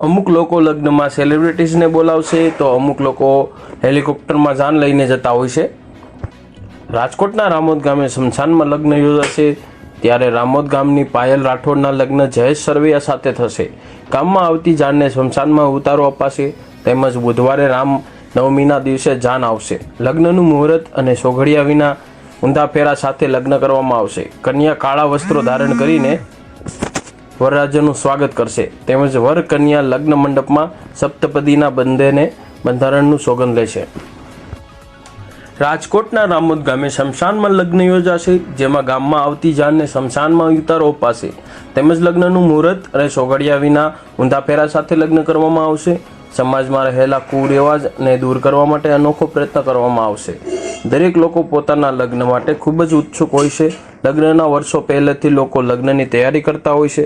અમુક લોકો લગ્નમાં સેલિબ્રિટીઝને બોલાવશે તો અમુક લોકો હેલિકોપ્ટરમાં જાન લઈને જતા હોય છે। રાજકોટના રામોદ ગામે સ્મશાનમાં લગ્ન યોજાશે ત્યારે રામોદ ગામની પાયલ રાઠોડના લગ્ન જયેશ સરવૈયા સાથે થશે। ગામમાં આવતી જાનને સ્મશાનમાં ઉતારો અપાશે તેમજ બુધવારે રામ નવમીના દિવસે જાન આવશે। લગ્નનું મુહૂર્ત અને સોઘડિયા વિના ઊંધા ફેરા સાથે લગ્ન કરવામાં આવશે। કન્યા કાળા વસ્ત્રો ધારણ કરીને વરરાજાનું સ્વાગત કરશે તેમજ વર કન્યા લગ્ન મંડપમાં સપ્તપદીના બંધારણનું સોગંદ લેશે। રાજકોટના રામોદ ગામે સ્મશાનમાં લગ્ન યોજાશે જેમાં ગામમાં આવતી જાનને સ્મશાનમાં ઉતારો અપાશે તેમજ લગ્નનું મુહૂર્ત અને સોગડિયા વિના ઊંધા ફેરા સાથે લગ્ન કરવામાં આવશે। સમાજમાં રહેલા કુરિવાજને દૂર કરવા માટે અનોખો પ્રયત્ન કરવામાં આવશે। દરેક લોકો પોતાના લગ્ન માટે ખૂબ જ ઉત્સુક હોય છે। લગ્નના વર્ષો પહેલેથી લોકો લગ્નની તૈયારી કરતા હોય છે।